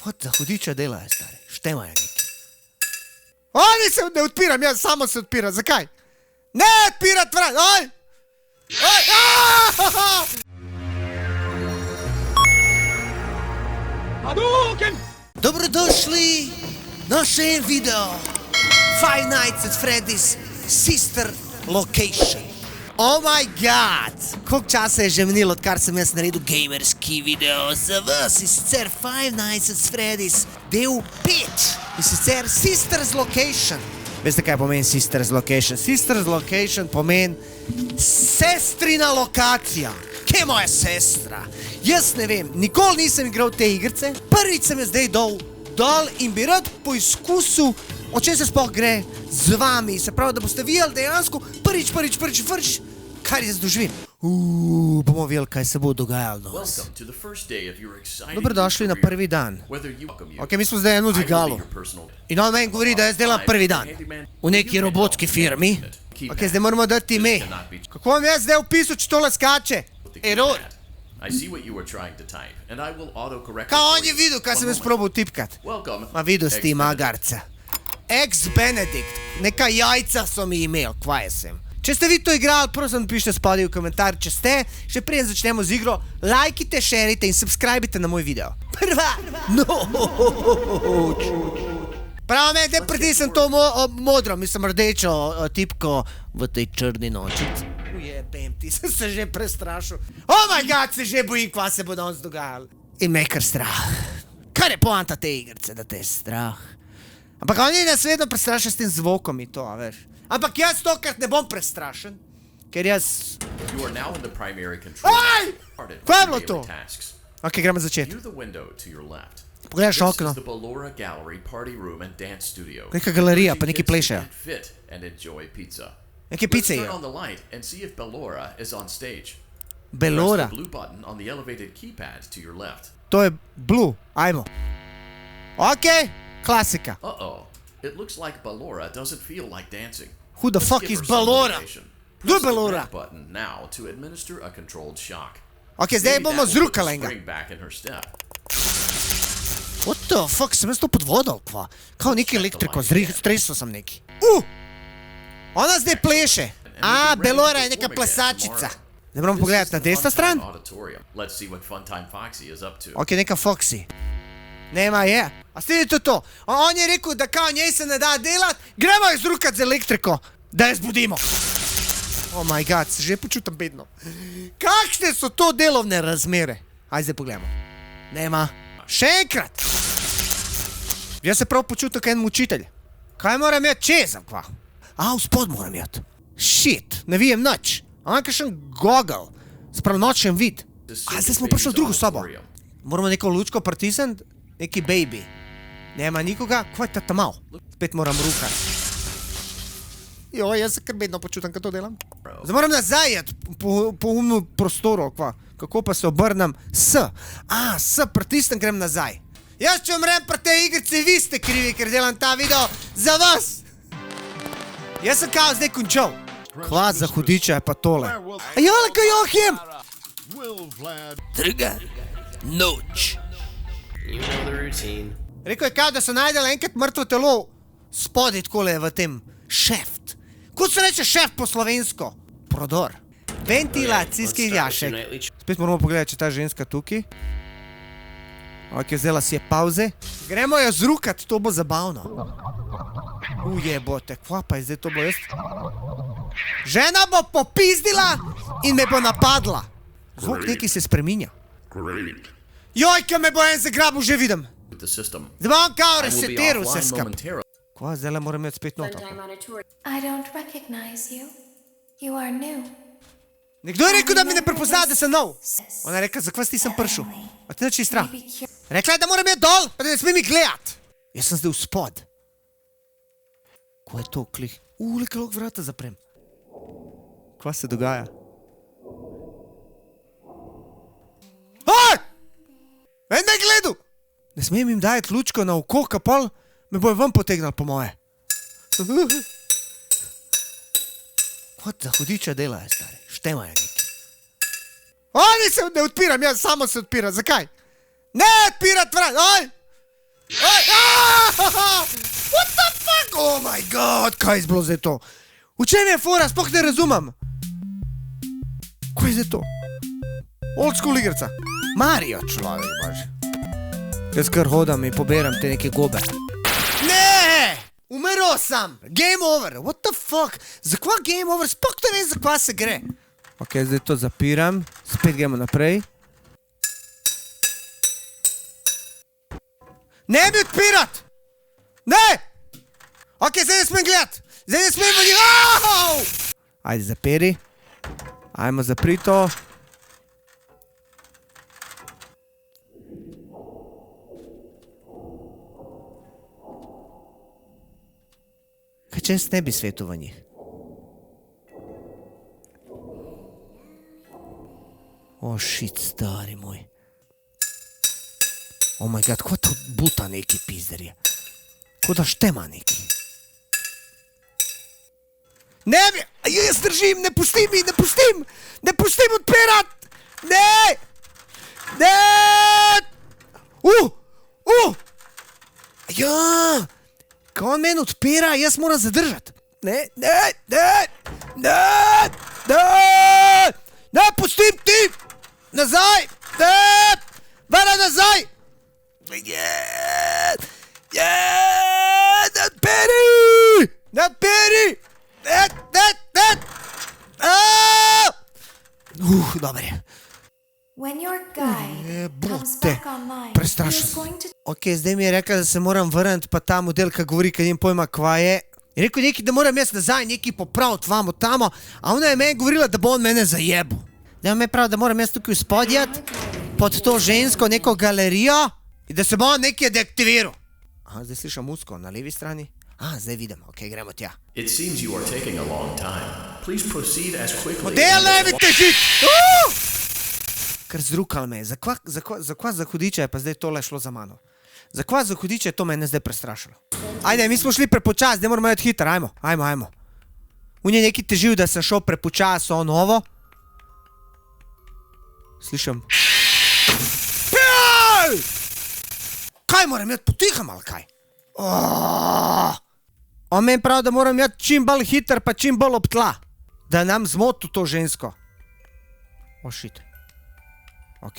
Kot za hudiča delajo, stari. Štemajo neki. Oni se ne odpiram, jaz samo se odpiram. Zakaj? Ne odpirat vrat! Oj! Oj! Dobrodošli na še en video. Five Nights at Freddy's Sister Location. Oh my god! Koliko časa je že minilo, odkar sem jaz naredil gamerski video za vas, in sicer Five Nights at Freddy's del 5, in sicer Sister's Location. Veste, kaj pomeni Sister's Location? Sister's Location pomeni sestrina lokacija. Kje je moja sestra? Jaz ne vem, nikoli nisem igral te igrice, prvič sem je zdaj dol in bi rad poizkusil, o čem se sploh gre z vami. Se pravi, da boste videli dejansko prvič, kar jaz doživim. Bomo videli, kaj se bo dogajalo. Dobrodošli na prvi dan. Ok, mi smo zdaj eno dvigalo. In on meni govori, da jaz delam prvi dan. V neki robotski firmi. Ok, zdaj moramo dati ime. Kako vam jaz zdaj opisal, če tole skače? Error. Kaj on je videl, kaj sem jaz probal tipkat? Ma videl si ti magarca. Ex-Benedict. Neka jajca so mi imel, kvaj sem. Če ste vi to igrali, prosim pišite spodaj v komentar, če ste. Še preden začnemo z igro, lajkite, šerite in subscribite na moj video. Prva noč. Prav me, da pritisnem to modro, mislim rdečo tipko v tej črni noči. Ujebem ti, sem se že prestrašil. Oh my god, se že bojim, kva se bo danes dogajalo. In me je kar strah. Kar je poanta te igrice, da te je strah. Ampak oni nas vedno prestrašajo s tem zvokom in to, veš. Ampak jaz tokrat ne bom prestrašen, ker jaz... Aj! Kaj je bilo to? Ok, gremo začeti. Pogledaš okno. Neka galerija, pa neki plešajo. Neke pice je. Bellora? To je Blue, ajmo. Ok, klasika. Who the fuck is Bellora? Kdo je Bellora? Ok, zdaj bomo zrukali enega. What the fuck, sem jaz to podvodal, kva? Kao neki elektriko, stresel sem neki. Ona zdaj pleše. Bellora je neka plesačica. Ne moramo pogledati na desno stran? Ok, neka Foxy. Nema je. A ste to? On je rekel, da kao njej se ne da delat, gremo jo zrukat z elektriko, da jo zbudimo. Oh my god, se že počutam bedno. Kakšne so to delovne razmere? Ajde zdaj pogledamo. Nema. Še enkrat. Jaz se prav počutam kot en mučitelj. Kaj moram jeti čezem, kva? Vspod moram jeti. Shit, ne vijem nič. Imam kakšen goggle, sprav nočen vid. Zdaj smo prišli v drugo sobo. Moramo neko lučko pritisniti, neki baby. Nema nikoga, kva je tata mal? Spet moram rukati. Jaz se kar bedno počutam, kad to delam. Zdaj moram nazaj jeti po umnu prostoru, kva. Kako pa se obrnem? S pritisnem, grem nazaj. Jaz če umrem pri tej igrici, vi ste krivi, ker delam ta video za vas. Jaz sem kao zdaj končal. Kva za hudiča je pa tole. Jolika Johim! Druga noč. Rekel je kao, da so najdeli enkrat mrtvo telo spodaj takole v tem šeft. Kot se reče šeft po slovensko? Prodor. Ventilacijski jašek. Spet moramo pogledati, če ta ženska tukaj. Ok, vzela si je pauze. Gremo jo zrukat, to bo zabavno. Ujebote, kva pa je zdaj to bo jaz? Žena bo popizdila in me bo napadla. Zvuk neki se spreminja. Joj, kaj me bo en zagrabil, že vidim. Zdaj bom kao resetiral se skap. Kva, zdaj moram imeti spet noto. Nekdo je rekel, da mi ne prepozna, da sem nov. Ona je rekla, zakaj si sem prišel? A ti neči strah? Rekla je, da moram jeti dol, pa da ne smem mi gledat. Jaz sem zdaj v spod. Ko je to klih? Leka lok vrata zaprem. Kva se dogaja? En me gledu! Ne smem jim dajati lučko na oko, kapol me bojo ven potegnali po moje. Kot za hudiča delajo, stari. Štemajo neki. Oni se ne odpiram, jaz samo se odpiram. Zakaj? Ne odpirat vrat! Oj! What the fuck? Oh my god, kaj je bilo zdaj to? V čem je fora, sploh ne razumem. Kaj je zdaj to? Old school igrica. Mario, človek, bože. Jaz kar hodam in poberam te neke gobe. Ne! Umrl sem! Game over! What the fuck? Zakva game over? Sploh ne vem, zakva se gre. Ok, zdaj to zapiram. Spet gremo naprej. Ne bi odpirat! Ne! Ok, zdaj ne smem gledat! Zdaj ne smem gledat! Ajde, zaperi. Ajmo zapri to. Kaj če jaz ne bi svetil v njih? Oh shit, stari moj. Oh my god, ko to buta neki pizder je? Ko da štema neki? Ne bi! Jaz držim, ne pustim mi, ne pustim! Ne pustim odpirat! Ne! Ne! Ja! Ko on meni odpira, jaz moram zadržati. Ne, ne, ne! Ne! Ne! Ne, pustim ti! Nazaj! Ne! Vara nazaj! Ne! Odpiri! Ne odpiri! Ne! Dobar je. Jebote, prestrašil sem. Ok, zdaj mi je rekel, da se moram vrniti, pa ta model, ki govori, kad nim pojma kva je. Je rekel neki, da moram jaz nazaj neki popraviti vamo tamo, a ona je meni govorila, da bo on mene zajebu. Da je me prav, da moram jaz tukaj spodjati, pod to žensko neko galerijo, in da se bo on neki deaktiviral. Aha, zdaj slišam musko na levi strani. Zdaj vidim, ok, gremo tja. Model ne bi težit! Kar zrukal me je. Zakva za hudiče je pa zdaj tole šlo za mano? Zakva za hudiče je to mene zdaj prestrašilo? Ajde, mi smo šli prepočas, zdaj moramo jeti hitro, ajmo. On je neki težil, da sem šel prepočas, o novo. Slišam. Kaj moram jeti, potiham ali kaj? On meni pravi, da moram jeti čim bolj hiter, pa čim bolj ob tla. Da nam zmotu to žensko. Shit. Ok.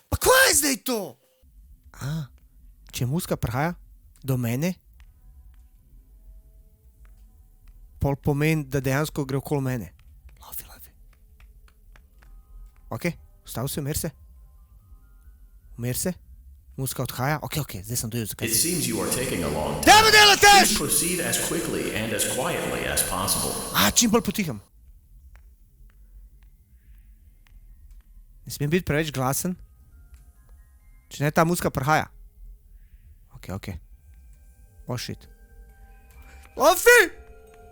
Pa kva je zdaj to? Če muska prihaja do mene, pol pomeni, da dejansko gre okoli mene. Lafi. Ok, vstav se, umir se. Umir se. Muska odhaja. Ok, zdaj sem dojel, zakaj se. Dajmo delati! Čim bolj potiham. Ne smem biti preveč glasen. Če ne, ta muska prihaja. Ok. Oh shit. Lafi!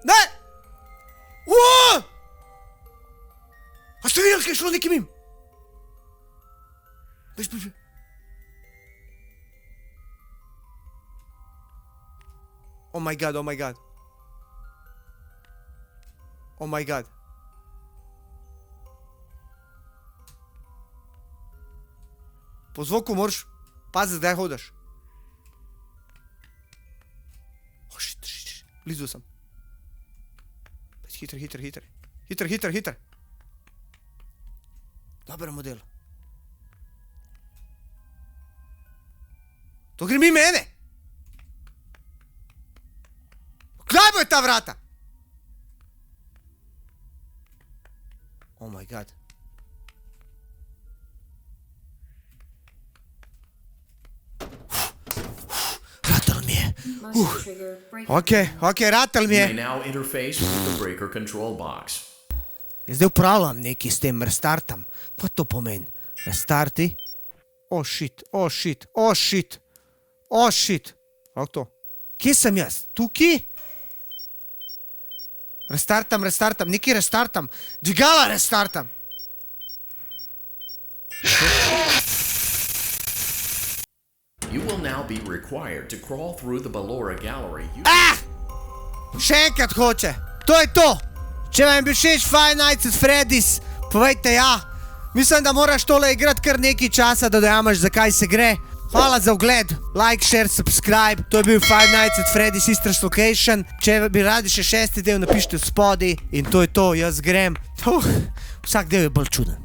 Ne! A ste videli, kaj je šlo nekaj mim? Bež. Oh my god. Po zvoku moraš paziti, zdaj hodaš. Shit. Blizu sem. Hiter. Dober model. To gre mi mene. Kdaj bo je ta vrata? Oh my god. Ratal mi je. Ok, ratal mi je. Jaz zdaj upravljam nekaj s tem restartam. Kaj to pomeni? Restarti. Oh shit. Kako to? Kje sem jaz? Tukaj? Restartam, nekaj restartam. Dvigala restartam. Še enkrat hoče. To je to. Če vam je bil všeč Five Nights at Freddy's, povejte ja. Mislim, da moraš tole igrati kar nekaj časa, da dojamaš, zakaj se gre. Hvala za ogled, like, share, subscribe. To je bil Five Nights at Freddy's Sisters Location. Če bi radi še 6. del, napišite spodaj. In to je to, jaz grem. Vsak del je bolj čuden.